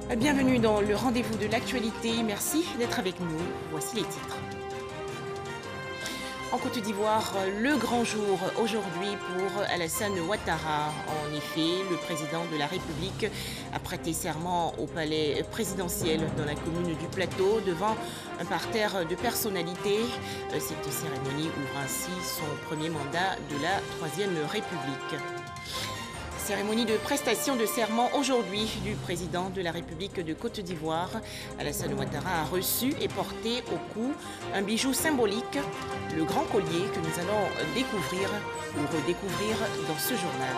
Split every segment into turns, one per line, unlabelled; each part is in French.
Bienvenue dans le rendez-vous de l'actualité. Merci d'être avec nous. Voici les titres. En Côte d'Ivoire, le grand jour aujourd'hui pour Alassane Ouattara. En effet, le président de la République a prêté serment au palais présidentiel dans la commune du Plateau devant un parterre de personnalités. Cette cérémonie ouvre ainsi son premier mandat de la Troisième République. Cérémonie de prestation de serment aujourd'hui du président de la République de Côte d'Ivoire. Alassane Ouattara a reçu et porté au cou un bijou symbolique, le grand collier que nous allons découvrir ou redécouvrir dans ce journal.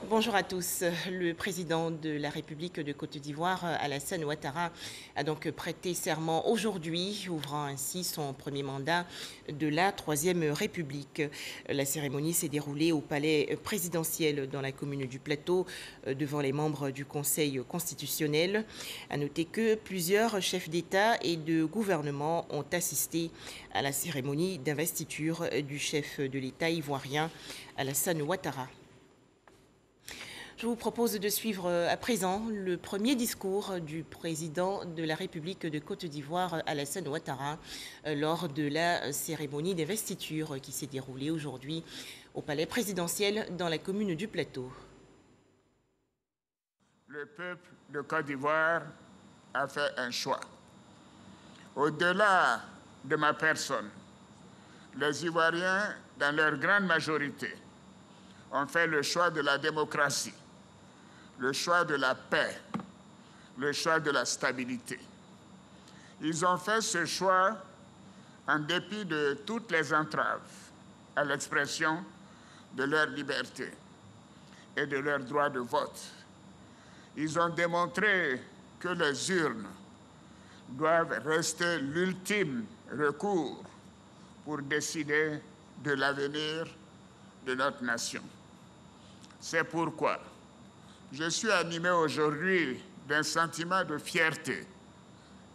Bonjour à tous. Le président de la République de Côte d'Ivoire, Alassane Ouattara, a donc prêté serment aujourd'hui, ouvrant ainsi son premier mandat de la Troisième République. La cérémonie s'est déroulée au palais présidentiel dans la commune du Plateau, devant les membres du Conseil constitutionnel. À noter que plusieurs chefs d'État et de gouvernement ont assisté à la cérémonie d'investiture du chef de l'État ivoirien, Alassane Ouattara. Je vous propose de suivre à présent le premier discours du président de la République de Côte d'Ivoire, Alassane Ouattara, lors de la cérémonie d'investiture qui s'est déroulée aujourd'hui au palais présidentiel dans la commune du Plateau.
Le peuple de Côte d'Ivoire a fait un choix. Au-delà de ma personne, les Ivoiriens, dans leur grande majorité, ont fait le choix de la démocratie, le choix de la paix, le choix de la stabilité. Ils ont fait ce choix en dépit de toutes les entraves à l'expression de leur liberté et de leur droit de vote. Ils ont démontré que les urnes doivent rester l'ultime recours pour décider de l'avenir de notre nation. C'est pourquoi je suis animé aujourd'hui d'un sentiment de fierté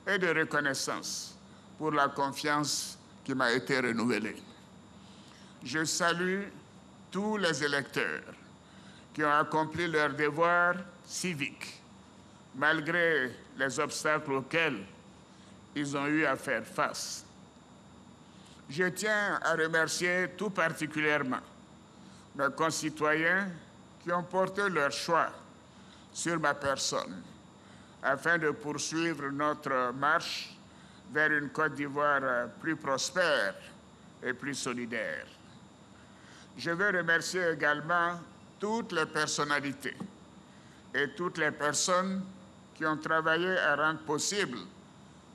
et de reconnaissance pour la confiance qui m'a été renouvelée. Je salue tous les électeurs qui ont accompli leur devoir civique, malgré les obstacles auxquels ils ont eu à faire face. Je tiens à remercier tout particulièrement mes concitoyens qui ont porté leur choix sur ma personne afin de poursuivre notre marche vers une Côte d'Ivoire plus prospère et plus solidaire. Je veux remercier également toutes les personnalités et toutes les personnes qui ont travaillé à rendre possible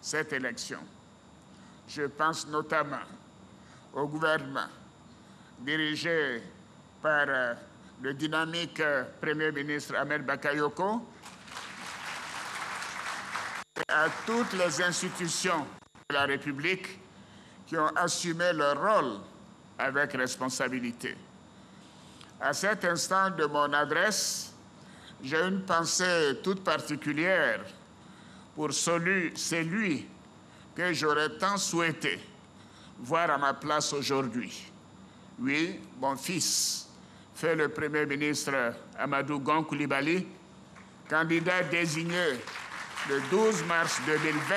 cette élection. Je pense notamment au gouvernement dirigé par le dynamique Premier ministre Ahmed Bakayoko et à toutes les institutions de la République qui ont assumé leur rôle avec responsabilité. À cet instant de mon adresse, j'ai une pensée toute particulière pour celui que j'aurais tant souhaité voir à ma place aujourd'hui. Oui, mon fils, fait le Premier ministre Amadou Gon Coulibaly, candidat désigné le 12 mars 2020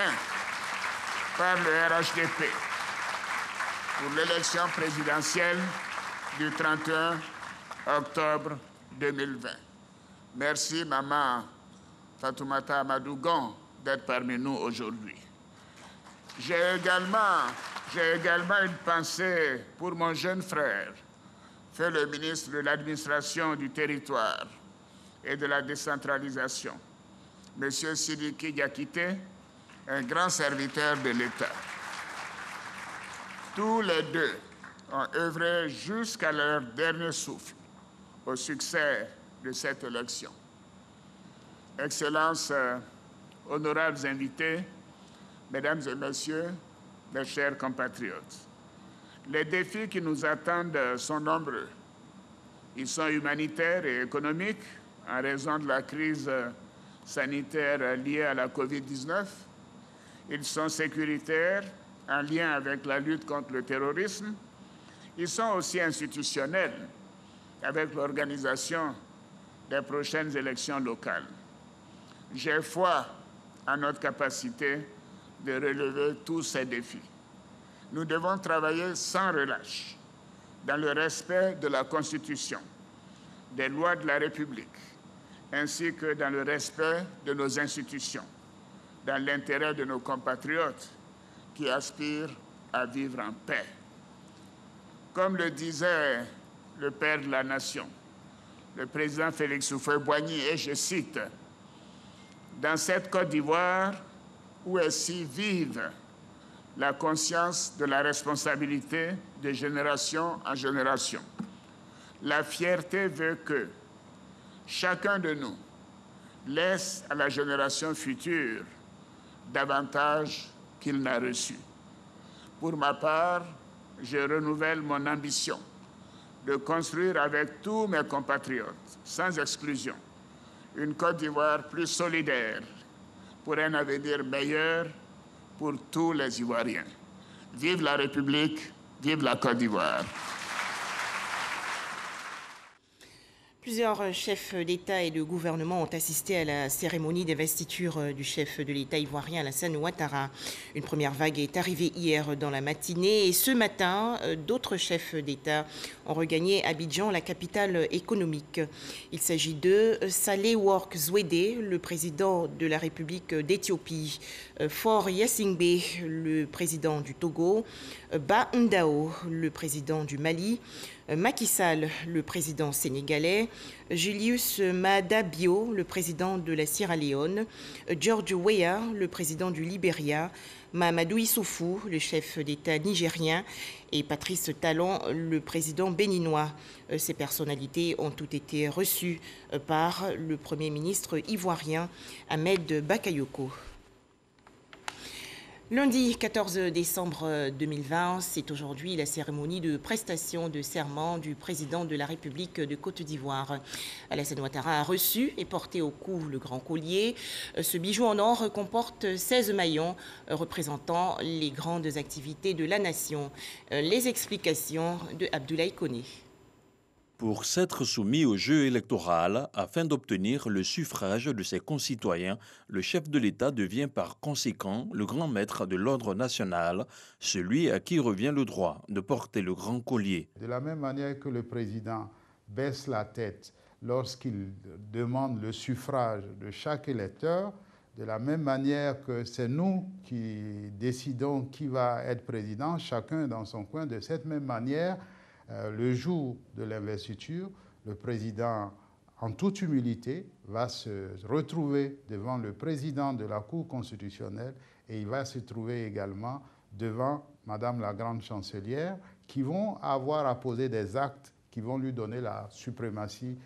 par le RHDP pour l'élection présidentielle du 31 octobre 2020. Merci, maman Fatoumata Amadou Gon, d'être parmi nous aujourd'hui. J'ai également une pensée pour mon jeune frère, fait le ministre de l'Administration du Territoire et de la Décentralisation, M. Sidiki Diakité, un grand serviteur de l'État. Tous les deux ont œuvré jusqu'à leur dernier souffle au succès de cette élection. Excellences, honorables invités, Mesdames et Messieurs, mes chers compatriotes, les défis qui nous attendent sont nombreux. Ils sont humanitaires et économiques en raison de la crise sanitaire liée à la COVID-19. Ils sont sécuritaires en lien avec la lutte contre le terrorisme. Ils sont aussi institutionnels avec l'organisation des prochaines élections locales. J'ai foi en notre capacité de relever tous ces défis. Nous devons travailler sans relâche, dans le respect de la Constitution, des lois de la République, ainsi que dans le respect de nos institutions, dans l'intérêt de nos compatriotes qui aspirent à vivre en paix. Comme le disait le père de la nation, le président Félix Houphouët-Boigny, et je cite, « Dans cette Côte d'Ivoire où est si vive la conscience de la responsabilité de génération en génération, la fierté veut que chacun de nous laisse à la génération future davantage qu'il n'a reçu. Pour ma part, je renouvelle mon ambition de construire avec tous mes compatriotes, sans exclusion, une Côte d'Ivoire plus solidaire pour un avenir meilleur pour tous les Ivoiriens. Vive la République, vive la Côte d'Ivoire.
Plusieurs chefs d'État et de gouvernement ont assisté à la cérémonie d'investiture du chef de l'État ivoirien Alassane Ouattara. Une première vague est arrivée hier dans la matinée et ce matin, d'autres chefs d'État ont regagné Abidjan, la capitale économique. Il s'agit de Saleh Work Zouédé, le président de la République d'Éthiopie, Faure Gnassingbé, le président du Togo, Ba Ndao, le président du Mali, Macky Sall, le président sénégalais, Julius Maada Bio, le président de la Sierra Leone, George Weah, le président du Libéria, Mahamadou Issoufou, le chef d'État nigérien, et Patrice Talon, le président béninois. Ces personnalités ont toutes été reçues par le Premier ministre ivoirien Ahmed Bakayoko. Lundi 14 décembre 2020, c'est aujourd'hui la cérémonie de prestation de serment du président de la République de Côte d'Ivoire. Alassane Ouattara a reçu et porté au cou le grand collier. Ce bijou en or comporte 16 maillons représentant les grandes activités de la nation. Les explications de Abdoulaye Koné.
Pour s'être soumis au jeu électoral afin d'obtenir le suffrage de ses concitoyens, le chef de l'État devient par conséquent le grand maître de l'ordre national, celui à qui revient le droit de porter le grand collier.
De la même manière que le président baisse la tête lorsqu'il demande le suffrage de chaque électeur, de la même manière que c'est nous qui décidons qui va être président, chacun dans son coin, de cette même manière, le jour de l'investiture, le président, en toute humilité, va se retrouver devant le président de la Cour constitutionnelle et il va se trouver également devant Madame la Grande Chancelière qui vont avoir à poser des actes qui vont lui donner la suprématie,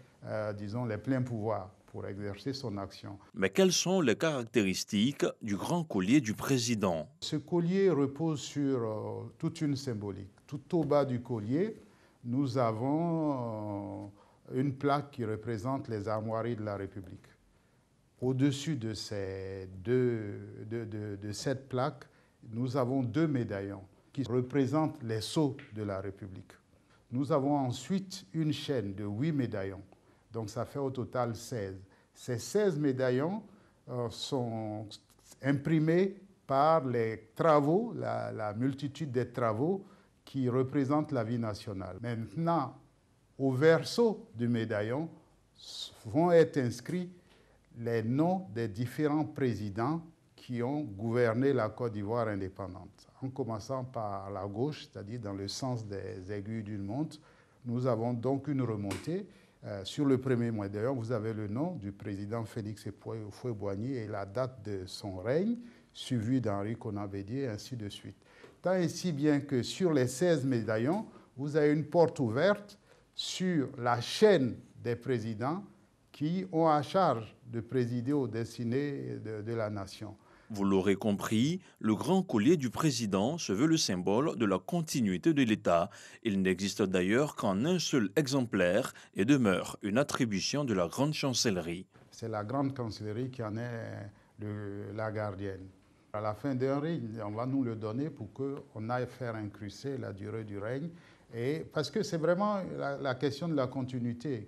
disons, les pleins pouvoirs pour exercer son action.
Mais quelles sont les caractéristiques du grand collier du président?
Ce collier repose sur toute une symbolique. Tout au bas du collier, nous avons une plaque qui représente les armoiries de la République. Au-dessus de cette plaque, nous avons 2 médaillons qui représentent les sceaux de la République. Nous avons ensuite une chaîne de 8 médaillons, donc ça fait au total 16. Ces 16 médaillons sont imprimés par les travaux, la multitude des travaux qui représentent la vie nationale. Maintenant, au verso du médaillon vont être inscrits les noms des différents présidents qui ont gouverné la Côte d'Ivoire indépendante. En commençant par la gauche, c'est-à-dire dans le sens des aiguilles d'une montre, nous avons donc une remontée. Sur le premier médaillon, vous avez le nom du président Félix Houphouët-Boigny et la date de son règne, suivi d'Henri Konan Bédié, et ainsi de suite. Tant et si bien que sur les 16 médaillons, vous avez une porte ouverte sur la chaîne des présidents qui ont à charge de présider aux destinées de la nation.
Vous l'aurez compris, le grand collier du président se veut le symbole de la continuité de l'État. Il n'existe d'ailleurs qu'en un seul exemplaire et demeure une attribution de la Grande Chancellerie.
C'est la Grande Chancellerie qui en est la gardienne. À la fin d'un règne, on va nous le donner pour qu'on aille faire incruster la durée du règne Et parce que c'est vraiment la question de la continuité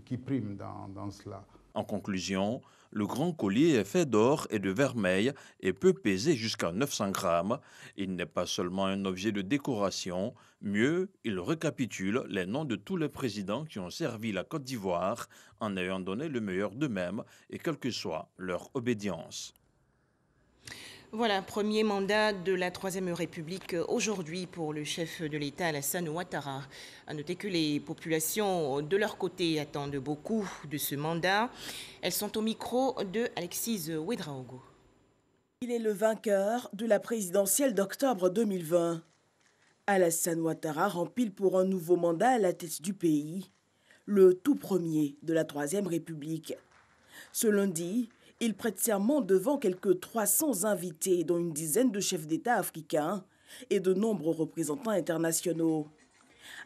qui prime dans cela.
En conclusion, le grand collier est fait d'or et de vermeil et peut peser jusqu'à 900 grammes. Il n'est pas seulement un objet de décoration, mieux, il récapitule les noms de tous les présidents qui ont servi la Côte d'Ivoire en ayant donné le meilleur d'eux-mêmes et quelle que soit leur obédience.
Voilà, premier mandat de la Troisième République aujourd'hui pour le chef de l'État Alassane Ouattara. À noter que les populations de leur côté attendent beaucoup de ce mandat. Elles sont au micro de Alexis Ouedraogo.
Il est le vainqueur de la présidentielle d'octobre 2020. Alassane Ouattara rempile pour un nouveau mandat à la tête du pays, le tout premier de la Troisième République. Ce lundi, il prête serment devant quelques 300 invités, dont une dizaine de chefs d'État africains et de nombreux représentants internationaux.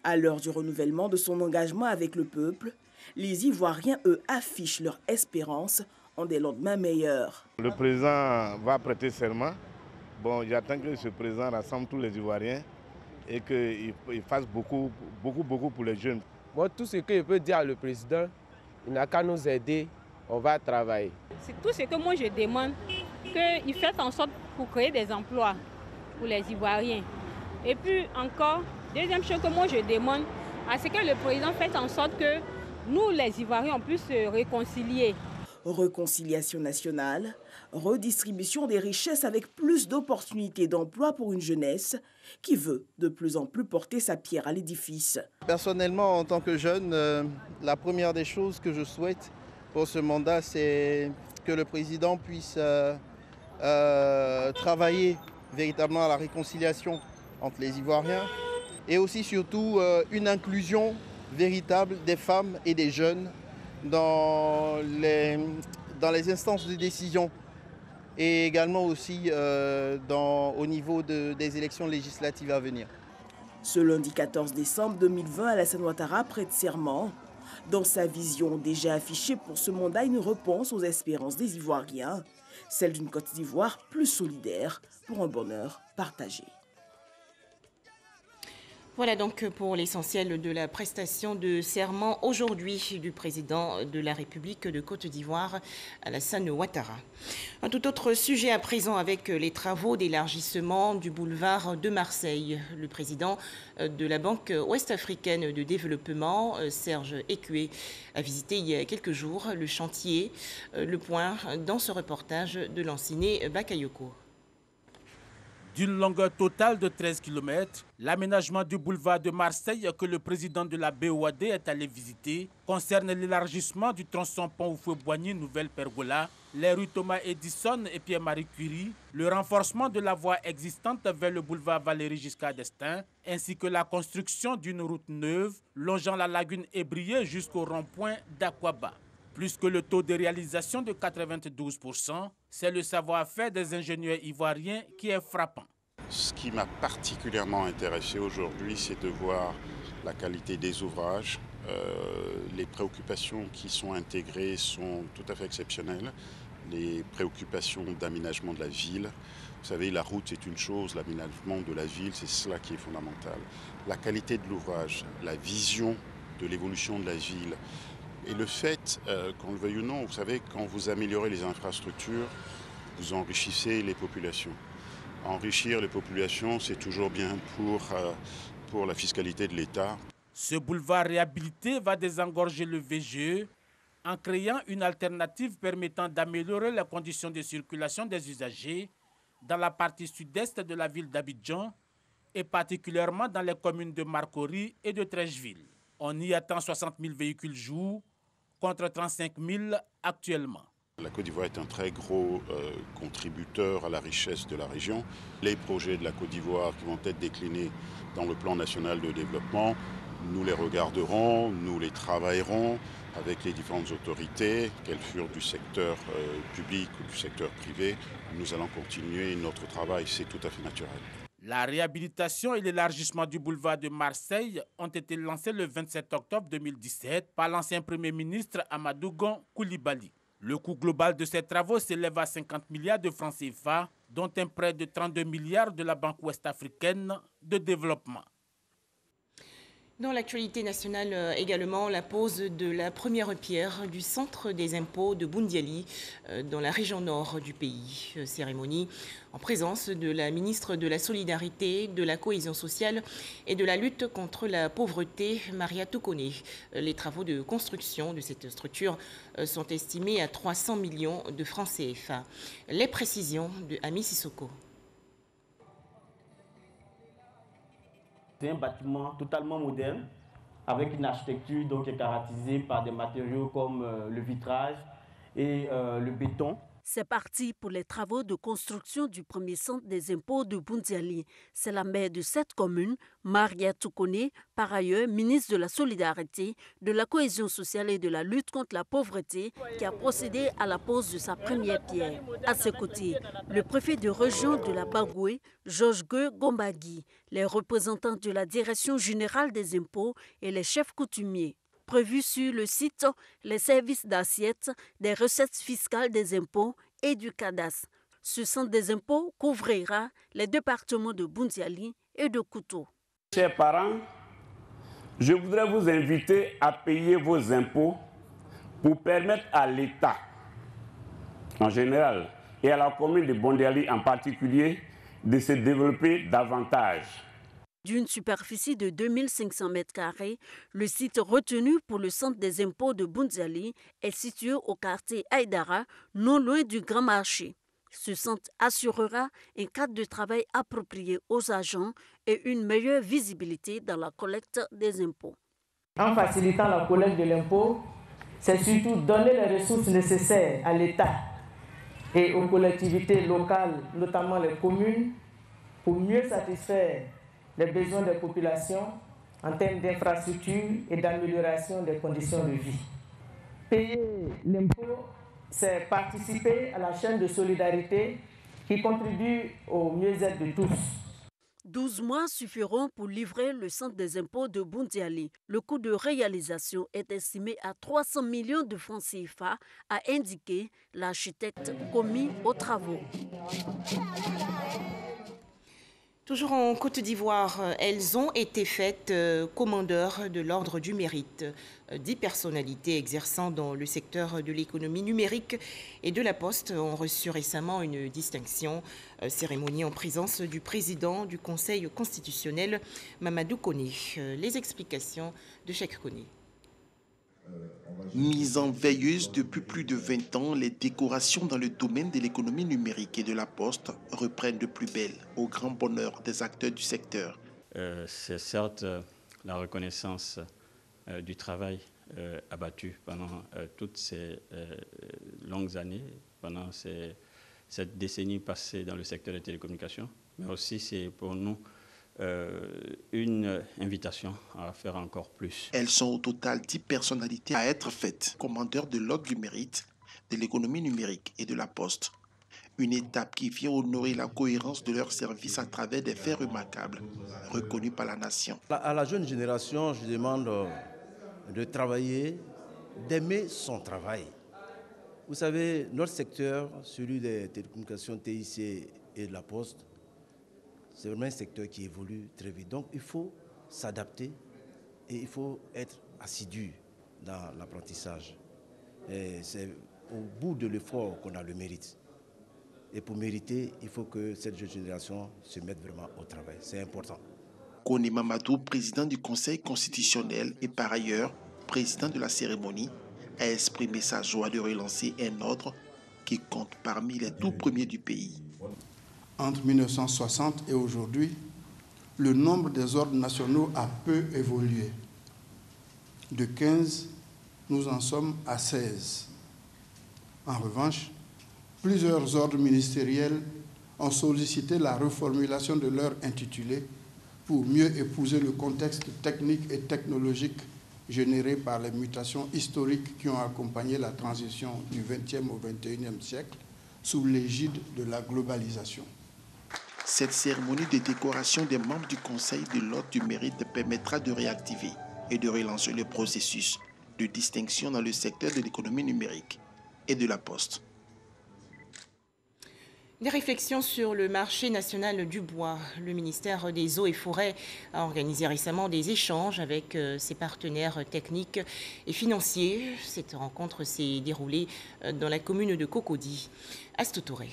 À l'heure du renouvellement de son engagement avec le peuple, les Ivoiriens, eux, affichent leur espérance en des lendemains meilleurs.
Le président va prêter serment. Bon, j'attends que ce président rassemble tous les Ivoiriens et qu'il fasse beaucoup pour les jeunes.
Moi, tout ce que je peux dire à le président, il n'a qu'à nous aider. On va travailler.
C'est tout ce que moi je demande, qu'il fasse en sorte pour créer des emplois pour les Ivoiriens. Et puis encore, deuxième chose que moi je demande, à ce que le président fasse en sorte que nous les Ivoiriens on puisse se réconcilier.
Réconciliation nationale, redistribution des richesses avec plus d'opportunités d'emploi pour une jeunesse qui veut de plus en plus porter sa pierre à l'édifice.
Personnellement, en tant que jeune, la première des choses que je souhaite pour ce mandat, c'est que le président puisse travailler véritablement à la réconciliation entre les Ivoiriens et aussi surtout une inclusion véritable des femmes et des jeunes dans les instances de décision et également aussi au niveau des élections législatives à venir.
Ce lundi 14 décembre 2020, Alassane Ouattara prête serment. Dans sa vision déjà affichée pour ce mandat, une réponse aux espérances des Ivoiriens, celle d'une Côte d'Ivoire plus solidaire pour un bonheur partagé.
Voilà donc pour l'essentiel de la prestation de serment aujourd'hui du président de la République de Côte d'Ivoire, Alassane Ouattara. Un tout autre sujet à présent avec les travaux d'élargissement du boulevard de Marseille. Le président de la Banque ouest-africaine de développement, Serge Écué, a visité il y a quelques jours le chantier. Le point dans ce reportage de Lanciné Bakayoko.
D'une longueur totale de 13 km, l'aménagement du boulevard de Marseille que le président de la BOAD est allé visiter concerne l'élargissement du tronçon Pont-Houphouët-Boigny Nouvelle Pergola, les rues Thomas Edison et Pierre-Marie Curie, le renforcement de la voie existante vers le boulevard Valéry Giscard d'Estaing, ainsi que la construction d'une route neuve longeant la lagune Ébrié jusqu'au rond-point d'Aquaba. Plus que le taux de réalisation de 92%, c'est le savoir-faire des ingénieurs ivoiriens qui est frappant.
Ce qui m'a particulièrement intéressé aujourd'hui, c'est de voir la qualité des ouvrages. Les préoccupations qui sont intégrées sont tout à fait exceptionnelles. Les préoccupations d'aménagement de la ville. Vous savez, la route, c'est une chose, l'aménagement de la ville, c'est cela qui est fondamental. La qualité de l'ouvrage, la vision de l'évolution de la ville. Et le fait, qu'on le veuille ou non, vous savez, quand vous améliorez les infrastructures, vous enrichissez les populations. Enrichir les populations, c'est toujours bien pour la fiscalité de l'État.
Ce boulevard réhabilité va désengorger le VGE en créant une alternative permettant d'améliorer les conditions de circulation des usagers dans la partie sud-est de la ville d'Abidjan et particulièrement dans les communes de Marcory et de Trècheville. On y attend 60 000 véhicules jour contre 35 000 actuellement.
La Côte d'Ivoire est un très gros contributeur à la richesse de la région. Les projets de la Côte d'Ivoire qui vont être déclinés dans le plan national de développement, nous les regarderons, nous les travaillerons avec les différentes autorités, qu'elles furent du secteur public ou du secteur privé. Nous allons continuer notre travail, c'est tout à fait naturel.
La réhabilitation et l'élargissement du boulevard de Marseille ont été lancés le 27 octobre 2017 par l'ancien Premier ministre Amadou Gon Coulibaly. Le coût global de ces travaux s'élève à 50 milliards de francs CFA, dont un prêt de 32 milliards de la Banque ouest-africaine de développement.
Dans l'actualité nationale également, la pose de la première pierre du centre des impôts de Boundiali dans la région nord du pays. Cérémonie en présence de la ministre de la Solidarité, de la Cohésion sociale et de la lutte contre la pauvreté, Maria Toukoné. Les travaux de construction de cette structure sont estimés à 300 millions de francs CFA. Les précisions de Ami Sissoko.
C'est un bâtiment totalement moderne, avec une architecture donc, qui est caractérisée par des matériaux comme le vitrage et le béton.
C'est parti pour les travaux de construction du premier centre des impôts de Boundiali. C'est la maire de cette commune, Maria Toukoné, par ailleurs ministre de la Solidarité, de la Cohésion sociale et de la lutte contre la pauvreté, qui a procédé à la pose de sa première pierre. À ses côtés, le préfet de région de la Bagoué, Georges Gombagui, les représentants de la Direction générale des impôts et les chefs coutumiers. Prévus sur le site les services d'assiette, des recettes fiscales des impôts et du cadastre. Ce centre des impôts couvrira les départements de Boundiali et de Kouto.
Chers parents, je voudrais vous inviter à payer vos impôts pour permettre à l'État, en général, et à la commune de Boundiali en particulier, de se développer davantage.
D'une superficie de 2500 m², le site retenu pour le centre des impôts de Boundiali est situé au quartier Aïdara, non loin du Grand Marché. Ce centre assurera un cadre de travail approprié aux agents et une meilleure visibilité dans la collecte des impôts.
En facilitant la collecte de l'impôt, c'est surtout donner les ressources nécessaires à l'État et aux collectivités locales, notamment les communes, pour mieux satisfaire les besoins des populations en termes d'infrastructures et d'amélioration des conditions de vie. Payer l'impôt, c'est participer à la chaîne de solidarité qui contribue au mieux-être de tous.
12 mois suffiront pour livrer le centre des impôts de Boundiali. Le coût de réalisation est estimé à 300 millions de francs CFA, a indiqué l'architecte commis aux travaux.
Toujours en Côte d'Ivoire, elles ont été faites commandeurs de l'Ordre du Mérite. 10 personnalités exerçant dans le secteur de l'économie numérique et de la Poste ont reçu récemment une distinction. Cérémonie en présence du président du Conseil constitutionnel, Mamadou Koné. Les explications de Cheikh Koné.
Mise en veilleuse depuis plus de 20 ans, les décorations dans le domaine de l'économie numérique et de la Poste reprennent de plus belle, au grand bonheur des acteurs du secteur.
C'est certes la reconnaissance du travail abattu pendant toutes ces longues années, pendant cette décennie passée dans le secteur des télécommunications, mais aussi c'est pour nous une invitation à faire encore plus.
Elles sont au total 10 personnalités à être faites, commandeurs de l'Ordre du Mérite, de l'économie numérique et de la Poste. Une étape qui vient honorer la cohérence de leur service à travers des faits remarquables, reconnus par la nation.
À la jeune génération, je demande de travailler, d'aimer son travail. Vous savez, notre secteur, celui des télécommunications TIC et de la Poste, c'est vraiment un secteur qui évolue très vite. Donc, il faut s'adapter et il faut être assidu dans l'apprentissage. C'est au bout de l'effort qu'on a le mérite. Et pour mériter, il faut que cette jeune génération se mette vraiment au travail. C'est important.
Koné Mamadou, président du Conseil constitutionnel et par ailleurs président de la cérémonie, a exprimé sa joie de relancer un ordre qui compte parmi les tout premiers du pays.
Entre 1960 et aujourd'hui, le nombre des ordres nationaux a peu évolué. De 15, nous en sommes à 16. En revanche, plusieurs ordres ministériels ont sollicité la reformulation de leur intitulé pour mieux épouser le contexte technique et technologique généré par les mutations historiques qui ont accompagné la transition du XXe au XXIe siècle sous l'égide de la globalisation.
Cette cérémonie de décoration des membres du Conseil de l'Ordre du Mérite permettra de réactiver et de relancer le processus de distinction dans le secteur de l'économie numérique et de la Poste.
Des réflexions sur le marché national du bois. Le ministère des Eaux et Forêts a organisé récemment des échanges avec ses partenaires techniques et financiers. Cette rencontre s'est déroulée dans la commune de Cocody. Astou Touré.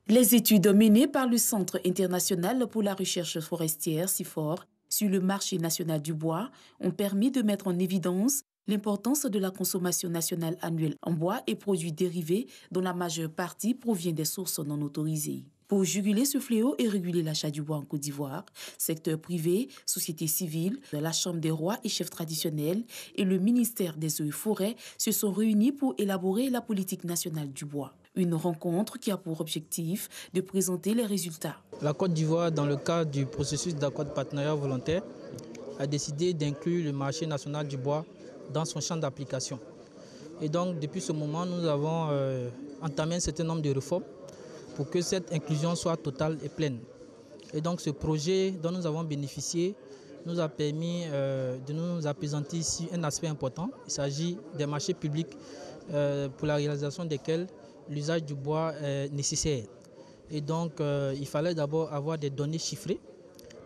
Les études menées par le Centre international pour la recherche forestière, CIFOR, sur le marché national du bois ont permis de mettre en évidence l'importance de la consommation nationale annuelle en bois et produits dérivés dont la majeure partie provient des sources non autorisées. Pour juguler ce fléau et réguler l'achat du bois en Côte d'Ivoire, secteur privé, société civile, la Chambre des rois et chefs traditionnels et le ministère des Eaux et Forêts se sont réunis pour élaborer la politique nationale du bois. Une rencontre qui a pour objectif de présenter les résultats.
La Côte d'Ivoire, dans le cadre du processus d'accord de partenariat volontaire, a décidé d'inclure le marché national du bois dans son champ d'application. Et donc, depuis ce moment, nous avons entamé un certain nombre de réformes pour que cette inclusion soit totale et pleine. Et donc, ce projet dont nous avons bénéficié nous a permis de nous appesantir ici un aspect important. Il s'agit des marchés publics pour la réalisation desquels l'usage du bois est nécessaire. Et donc, il fallait d'abord avoir des données chiffrées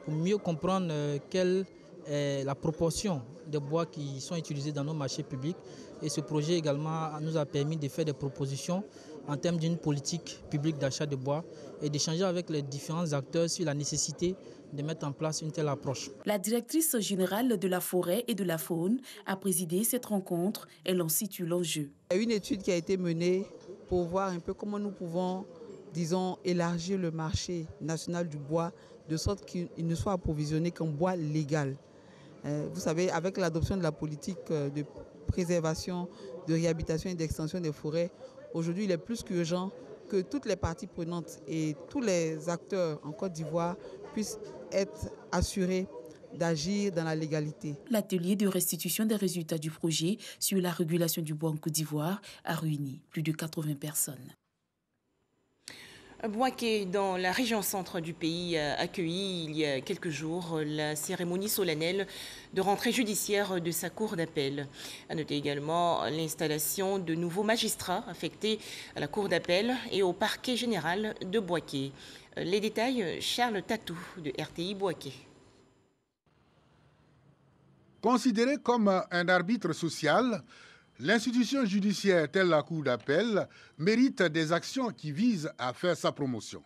pour mieux comprendre quelle est la proportion de bois qui sont utilisés dans nos marchés publics. Et ce projet également nous a permis de faire des propositions en termes d'une politique publique d'achat de bois et d'échanger avec les différents acteurs sur la nécessité de mettre en place une telle approche.
La directrice générale de la forêt et de la faune a présidé cette rencontre. Elle en situe l'enjeu.
Il y a une étude qui a été menée pour voir un peu comment nous pouvons, disons, élargir le marché national du bois de sorte qu'il ne soit approvisionné qu'en bois légal. Vous savez, avec l'adoption de la politique de préservation, de réhabilitation et d'extension des forêts, aujourd'hui, il est plus qu'urgent que toutes les parties prenantes et tous les acteurs en Côte d'Ivoire puissent être assurés d'agir dans la légalité.
L'atelier de restitution des résultats du projet sur la régulation du bois en Côte d'Ivoire a réuni plus de 80 personnes.
Bouaké, dans la région centre du pays, a accueilli il y a quelques jours la cérémonie solennelle de rentrée judiciaire de sa cour d'appel. À noter également l'installation de nouveaux magistrats affectés à la cour d'appel et au parquet général de Bouaké. Les détails, Charles Tatou de RTI Bouaké.
Considéré comme un arbitre social, l'institution judiciaire telle la Cour d'appel mérite des actions qui visent à faire sa promotion.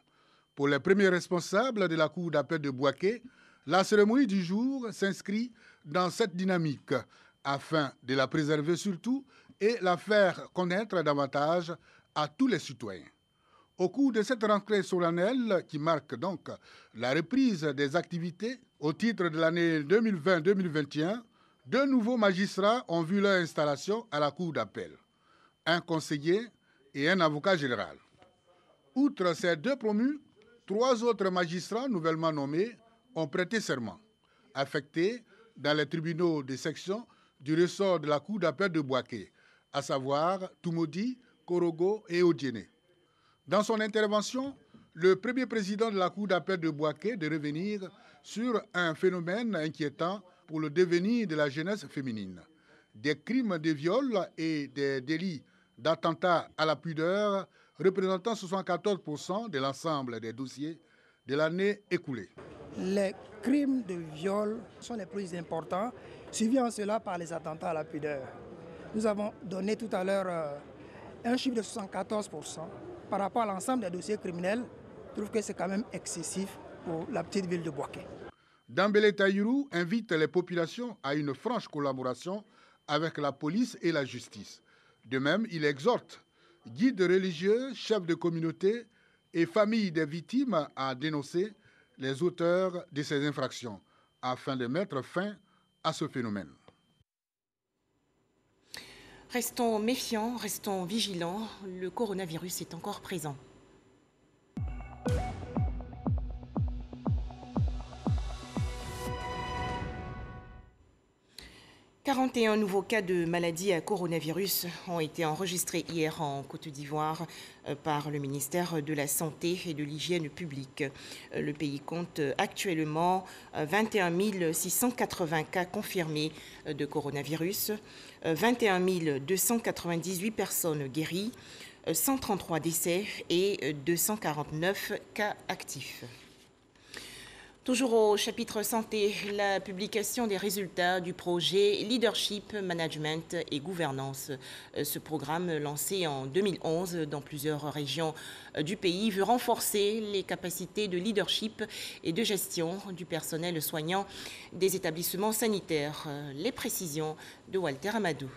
Pour les premiers responsables de la Cour d'appel de Bouaké, la cérémonie du jour s'inscrit dans cette dynamique afin de la préserver surtout et la faire connaître davantage à tous les citoyens. Au cours de cette rentrée solennelle qui marque donc la reprise des activités au titre de l'année 2020-2021, deux nouveaux magistrats ont vu leur installation à la Cour d'appel, un conseiller et un avocat général. Outre ces deux promus, 3 autres magistrats nouvellement nommés ont prêté serment, affectés dans les tribunaux de section du ressort de la Cour d'appel de Bouaké, à savoir Toumoudi, Korogo et Odiéné. Dans son intervention, le premier président de la Cour d'appel de Bouaké de revenir sur un phénomène inquiétant pour le devenir de la jeunesse féminine. Des crimes de viol et des délits d'attentat à la pudeur représentant 74% de l'ensemble des dossiers de l'année écoulée.
Les crimes de viol sont les plus importants, suivis en cela par les attentats à la pudeur. Nous avons donné tout à l'heure un chiffre de 74%. Par rapport à l'ensemble des dossiers criminels, je trouve que c'est quand même excessif pour la petite ville de Bouaké.
Dambélé Taïrou invite les populations à une franche collaboration avec la police et la justice. De même, il exhorte guides religieux, chefs de communauté et familles des victimes à dénoncer les auteurs de ces infractions afin de mettre fin à ce phénomène.
Restons méfiants, restons vigilants. Le coronavirus est encore présent. « 41 nouveaux cas de maladie à coronavirus ont été enregistrés hier en Côte d'Ivoire par le ministère de la Santé et de l'Hygiène publique. Le pays compte actuellement 21 680 cas confirmés de coronavirus, 21 298 personnes guéries, 133 décès et 249 cas actifs. Toujours au chapitre santé, la publication des résultats du projet Leadership, Management et Gouvernance. Ce programme, lancé en 2011 dans plusieurs régions du pays, veut renforcer les capacités de leadership et de gestion du personnel soignant des établissements sanitaires. Les précisions de Walter Amadou.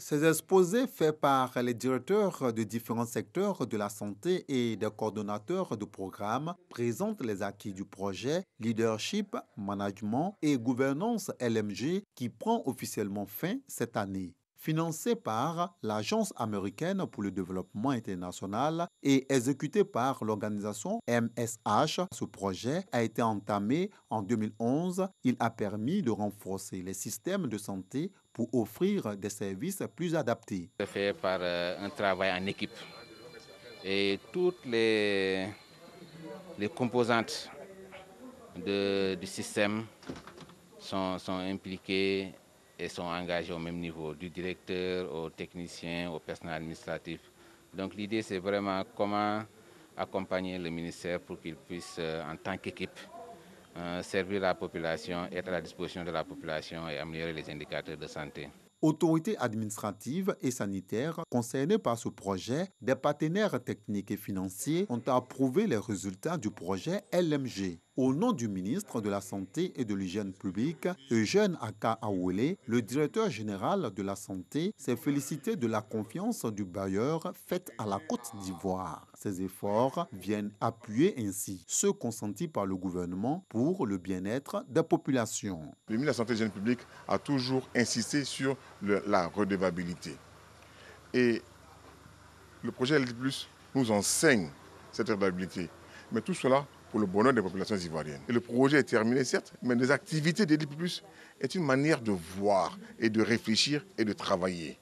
Ces exposés faits par les directeurs de différents secteurs de la santé et des coordonnateurs de programmes présentent les acquis du projet Leadership, Management et Gouvernance LMG qui prend officiellement fin cette année. Financé par l'Agence américaine pour le développement international et exécuté par l'organisation MSH, ce projet a été entamé en 2011. Il a permis de renforcer les systèmes de santé pour offrir des services plus adaptés.
C'est fait par un travail en équipe et toutes les composantes du système sont impliquées et sont engagés au même niveau, du directeur au technicien, au personnel administratif. Donc l'idée, c'est vraiment comment accompagner le ministère pour qu'il puisse, en tant qu'équipe, servir la population, être à la disposition de la population et améliorer les indicateurs de santé.
Autorités administratives et sanitaires concernées par ce projet, des partenaires techniques et financiers ont approuvé les résultats du projet LMG. Au nom du ministre de la Santé et de l'Hygiène publique, Eugène Aka Awele, le directeur général de la Santé s'est félicité de la confiance du bailleur faite à la Côte d'Ivoire. Ces efforts viennent appuyer ainsi ceux consentis par le gouvernement pour le bien-être des populations.
Le ministre de la Santé et de l'Hygiène publique a toujours insisté sur la redevabilité. Et le projet LD+, nous enseigne cette redevabilité. Mais tout cela pour le bonheur des populations ivoiriennes. Et le projet est terminé, certes, mais les activités d'LD+, est une manière de voir et de réfléchir et de travailler.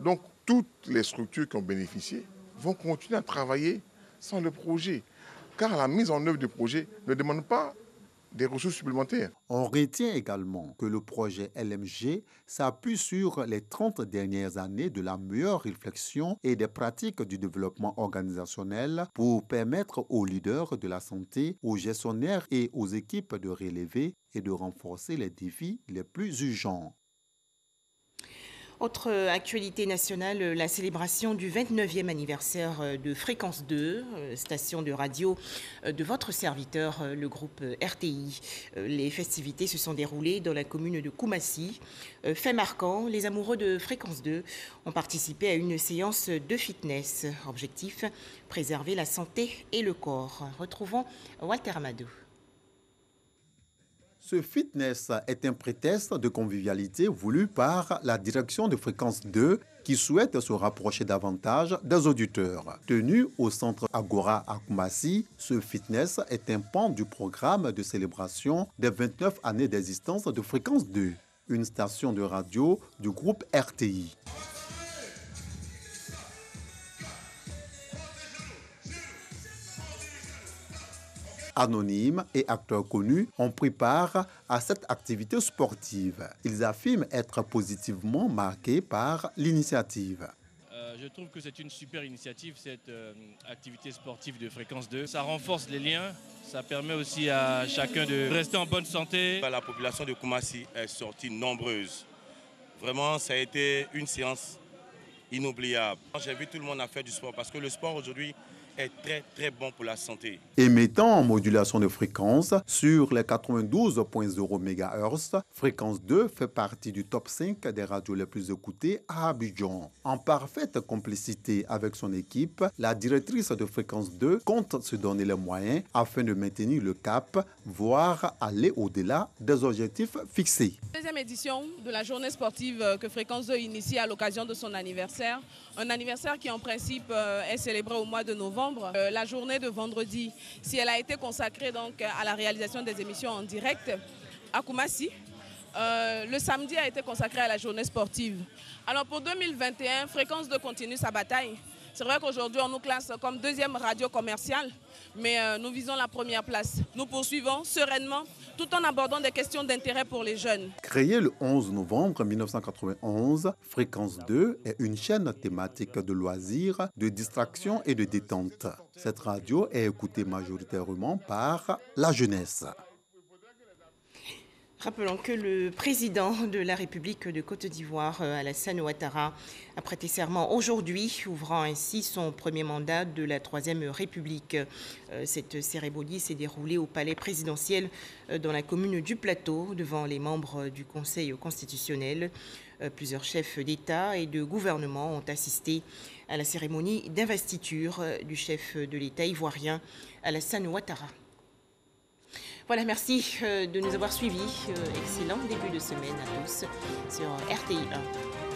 Donc, toutes les structures qui ont bénéficié vont continuer à travailler sans le projet. Car la mise en œuvre du projet ne demande pas des ressources supplémentaires.
On retient également que le projet LMG s'appuie sur les 30 dernières années de la meilleure réflexion et des pratiques du développement organisationnel pour permettre aux leaders de la santé, aux gestionnaires et aux équipes de relever et de renforcer les défis les plus urgents.
Autre actualité nationale, la célébration du 29e anniversaire de Fréquence 2, station de radio de votre serviteur, le groupe RTI. Les festivités se sont déroulées dans la commune de Koumassi. Fait marquant, les amoureux de Fréquence 2 ont participé à une séance de fitness. Objectif, préserver la santé et le corps. Retrouvons Walter Amadou.
Ce fitness est un prétexte de convivialité voulu par la direction de Fréquence 2 qui souhaite se rapprocher davantage des auditeurs. Tenu au centre Agora à Koumassi, ce fitness est un pan du programme de célébration des 29 années d'existence de Fréquence 2, une station de radio du groupe RTI. Anonymes et acteurs connus ont pris part à cette activité sportive. Ils affirment être positivement marqués par l'initiative.
Je trouve que c'est une super initiative, cette activité sportive de Fréquence 2. Ça renforce les liens, ça permet aussi à chacun de rester en bonne santé.
La population de Koumassi est sortie nombreuse. Vraiment, ça a été une séance inoubliable. J'ai vu tout le monde à faire du sport parce que le sport aujourd'hui est très bon pour la santé.
Émettant en modulation de fréquence sur les 92.0 MHz, Fréquence 2 fait partie du top 5 des radios les plus écoutées à Abidjan. En parfaite complicité avec son équipe, la directrice de Fréquence 2 compte se donner les moyens afin de maintenir le cap, voire aller au-delà des objectifs fixés.
Deuxième édition de la journée sportive que Fréquence 2 initie à l'occasion de son anniversaire. Un anniversaire qui en principe est célébré au mois de novembre. La journée de vendredi, si elle a été consacrée donc à la réalisation des émissions en direct à Koumassi, le samedi a été consacré à la journée sportive. Alors pour 2021, Fréquence 2 continue sa bataille. C'est vrai qu'aujourd'hui, on nous classe comme deuxième radio commerciale, mais nous visons la première place. Nous poursuivons sereinement, tout en abordant des questions d'intérêt pour les jeunes.
Créée le 11 novembre 1991, Fréquence 2 est une chaîne thématique de loisirs, de distraction et de détente. Cette radio est écoutée majoritairement par la jeunesse.
Rappelons que le président de la République de Côte d'Ivoire, Alassane Ouattara, a prêté serment aujourd'hui, ouvrant ainsi son premier mandat de la Troisième République. Cette cérémonie s'est déroulée au palais présidentiel dans la commune du Plateau, devant les membres du Conseil constitutionnel. Plusieurs chefs d'État et de gouvernement ont assisté à la cérémonie d'investiture du chef de l'État ivoirien, Alassane Ouattara. Voilà, merci de nous avoir suivis. Excellent début de semaine à tous sur RTI 1.